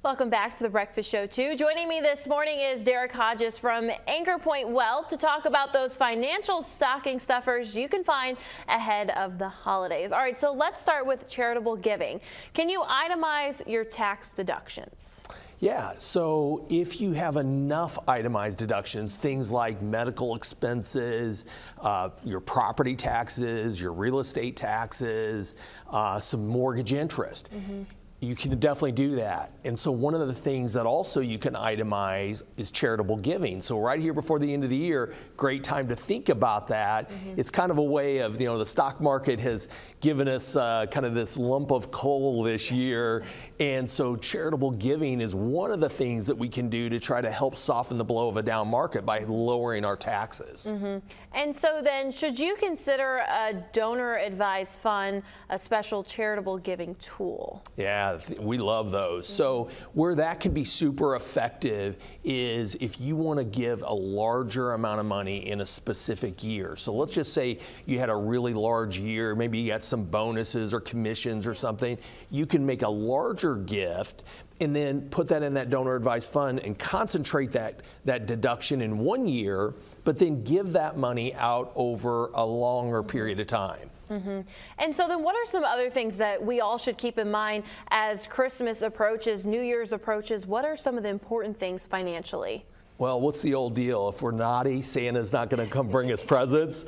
Welcome back to the Breakfast Show 2. Joining me this morning is Derieck Hodges from Anchor Pointe Wealth to talk about those financial stocking stuffers you can find ahead of the holidays. All right, so let's start with charitable giving. Can you itemize your tax deductions? Yeah, so if you have enough itemized deductions, things like medical expenses, your property taxes, your real estate taxes, some mortgage interest, you can definitely do that. And so one of the things that also you can itemize is charitable giving. So right here before the end of the year, great time to think about that. It's kind of a way of, the stock market has given us kind of this lump of coal this year. And so charitable giving is one of the things that we can do to try to help soften the blow of a down market by lowering our taxes. And so then, should you consider a donor advised fund a special charitable giving tool? Yeah, we love those. So where that can be super effective is if you want to give a larger amount of money in a specific year. So let's just say you had a really large year, maybe you got some bonuses or commissions or something. You can make a larger gift and then put that in that donor advised fund and concentrate that deduction in 1 year, but then give that money out over a longer period of time. And so then what are some other things that we all should keep in mind as Christmas approaches, New Year's approaches? What are some of the important things financially? Well, what's the old deal? If we're naughty, Santa's not going to come bring us presents.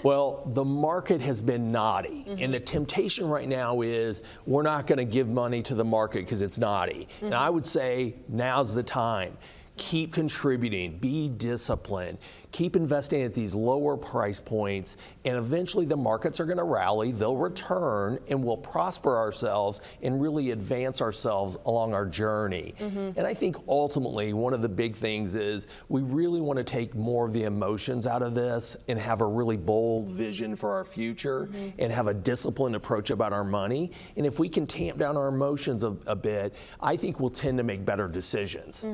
Well, the market has been naughty. And the temptation right now is we're not going to give money to the market because it's naughty. And I would say now's the time. Keep contributing, be disciplined, keep investing at these lower price points, and eventually the markets are going to rally, they'll return, and we'll prosper ourselves and really advance ourselves along our journey. And I think ultimately one of the big things is we really want to take more of the emotions out of this and have a really bold vision for our future and have a disciplined approach about our money. And if we can tamp down our emotions a bit, I think we'll tend to make better decisions.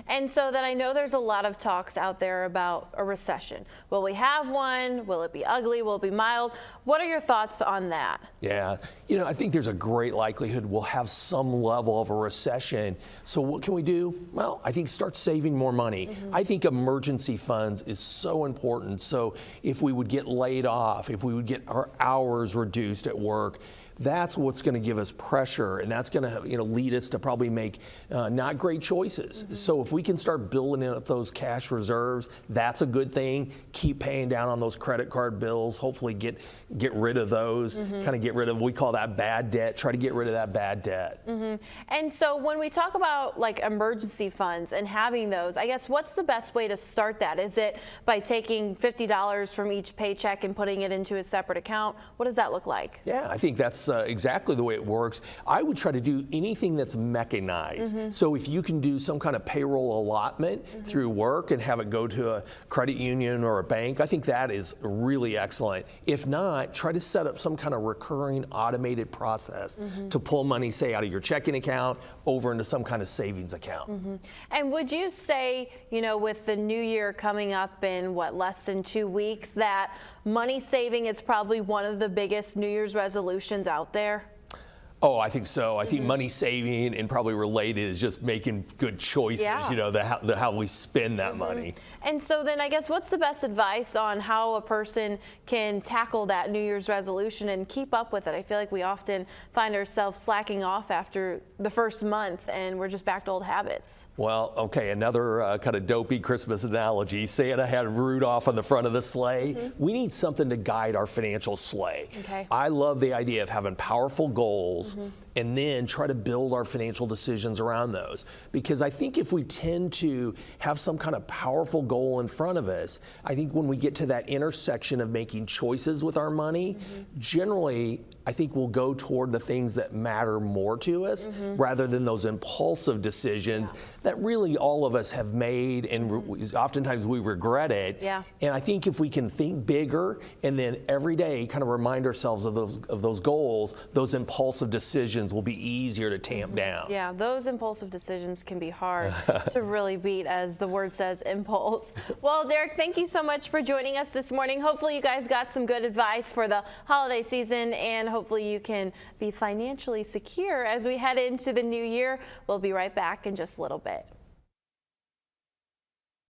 And so that I know there's a lot of talks out there about a recession. Will we have one? Will it be ugly? Will it be mild? What are your thoughts on that? Yeah, I think there's a great likelihood we'll have some level of a recession. So what can we do? Well, I think start saving more money. I think emergency funds is so important. So if we would get laid off, if we would get our hours reduced at work, that's what's going to give us pressure, and that's going to lead us to probably make not great choices. So if we can start building up those cash reserves, that's a good thing. Keep paying down on those credit card bills. Hopefully get rid of those. Kind of get rid of, we call that bad debt. Try to get rid of that bad debt. And so when we talk about like emergency funds and having those, I guess what's the best way to start that? Is it by taking $50 from each paycheck and putting it into a separate account? What does that look like? Yeah, I think that's exactly the way it works. I would try to do anything that's mechanized. So if you can do some kind of payroll allotment through work and have it go to a credit union or a bank, I think that is really excellent. If not, try to set up some kind of recurring automated process to pull money, say, out of your checking account over into some kind of savings account. And would you say, with the new year coming up in less than 2 weeks, that money saving is probably one of the biggest New Year's resolutions out there? Oh, I think so. I think money saving and probably related is just making good choices, how we spend that money. And so then I guess what's the best advice on how a person can tackle that New Year's resolution and keep up with it? I feel like we often find ourselves slacking off after the first month and we're just back to old habits. Well, okay, another kind of dopey Christmas analogy. Santa had Rudolph on the front of the sleigh. We need something to guide our financial sleigh. I love the idea of having powerful goals and then try to build our financial decisions around those. Because I think if we tend to have some kind of powerful goal in front of us, I think when we get to that intersection of making choices with our money, generally, I think we'll go toward the things that matter more to us rather than those impulsive decisions that really all of us have made, and oftentimes we regret it. And I think if we can think bigger and then every day kind of remind ourselves of those goals, those impulsive decisions decisions will be easier to tamp down. Yeah, those impulsive decisions can be hard to really beat, as the word says, impulse. Well, Derek, thank you so much for joining us this morning. Hopefully you guys got some good advice for the holiday season, and hopefully you can be financially secure as we head into the new year. We'll be right back in just a little bit.